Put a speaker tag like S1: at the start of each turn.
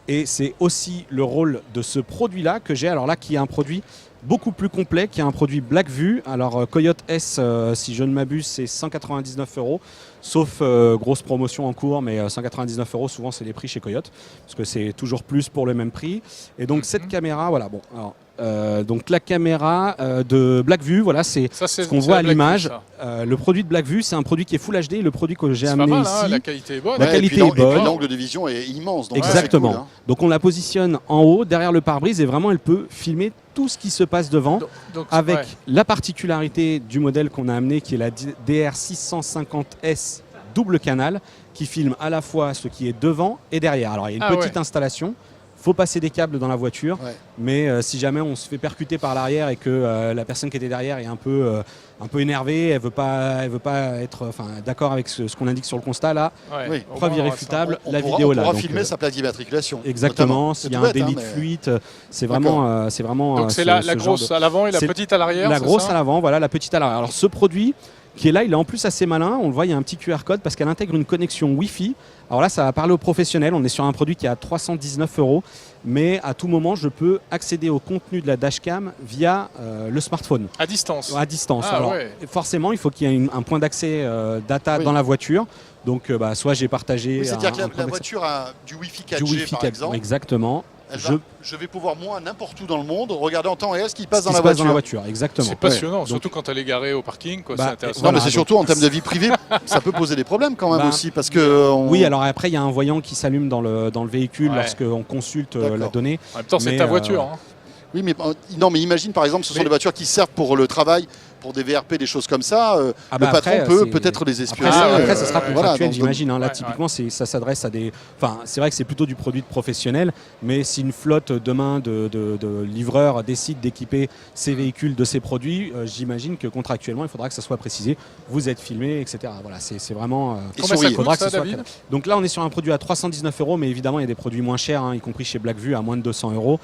S1: Et c'est aussi le rôle de ce produit-là que j'ai, alors là, qui est un produit beaucoup plus complet, qui est un produit Blackvue. Alors Coyote S, si je ne m'abuse, c'est 199 €, sauf grosse promotion en cours, mais 199 €, souvent c'est les prix chez Coyote, parce que c'est toujours plus pour le même prix. Et donc cette caméra, voilà, bon, alors, donc la caméra de Blackvue, voilà, c'est ce qu'on voit à l'image. Le produit de Blackvue, c'est un produit qui est Full HD, le produit que j'ai amené
S2: pas mal,
S1: ici.
S2: hein, la qualité est bonne.
S1: La qualité est bonne.
S3: Et l'angle de vision est immense. Donc
S1: exactement.
S3: cool, hein.
S1: Donc on la positionne en haut, derrière le pare-brise, et vraiment elle peut filmer tout ce qui se passe devant, avec la particularité du modèle qu'on a amené, qui est la DR650S double canal, qui filme à la fois ce qui est devant et derrière. Alors il y a une petite installation. Faut passer des câbles dans la voiture, mais si jamais on se fait percuter par l'arrière et que la personne qui était derrière est un peu énervée, elle veut pas être d'accord avec ce qu'on indique sur le constat là. Preuve irréfutable, la vidéo là.
S3: On pourra filmer sa plaque d'immatriculation.
S1: Exactement. S'il y a un délit de fuite, c'est vraiment.
S2: Donc c'est la grosse à l'avant et la petite à l'arrière.
S1: La grosse à l'avant, voilà, la petite à l'arrière. Alors ce produit qui est là, il est en plus assez malin. On le voit, il y a un petit QR code parce qu'elle intègre une connexion Wi-Fi. Alors là, ça va parler aux professionnels. On est sur un produit qui est à 319 €, mais à tout moment, je peux accéder au contenu de la dashcam via le smartphone.
S2: À distance.
S1: À distance. Alors, forcément, il faut qu'il y ait un point d'accès data dans la voiture. Donc, soit j'ai partagé.
S3: C'est-à-dire que la voiture a du Wi-Fi 4G, par exemple.
S1: Exactement.
S3: Je vais pouvoir, moi, n'importe où dans le monde, regarder en temps réel ce qui passe dans
S1: la voiture. Exactement.
S2: C'est passionnant, surtout quand elle est garée au parking. C'est intéressant.
S3: Non, mais c'est surtout en termes de vie privée, ça peut poser des problèmes quand même aussi. Parce que
S1: oui, alors après, il y a un voyant qui s'allume dans le véhicule lorsqu'on consulte la donnée.
S2: En même temps, c'est ta voiture. Hein.
S3: Oui, mais non, mais imagine par exemple, ce sont des voitures qui servent pour le travail, pour des VRP, des choses comme ça. Le patron peut peut-être les espionner.
S1: Après, ça sera contractuel, j'imagine. Là, typiquement, ça s'adresse à des. Enfin, c'est vrai que c'est plutôt du produit de professionnel, mais si une flotte demain de livreurs décide d'équiper ces véhicules de ces produits, j'imagine que contractuellement, il faudra que ça soit précisé. Vous êtes filmé, etc. Voilà, c'est vraiment.
S2: Combien ça coûte, ça, David ?
S1: Donc là, on est sur un produit à 319 €, mais évidemment, il y a des produits moins chers, y compris chez Blackvue à moins de 200 €.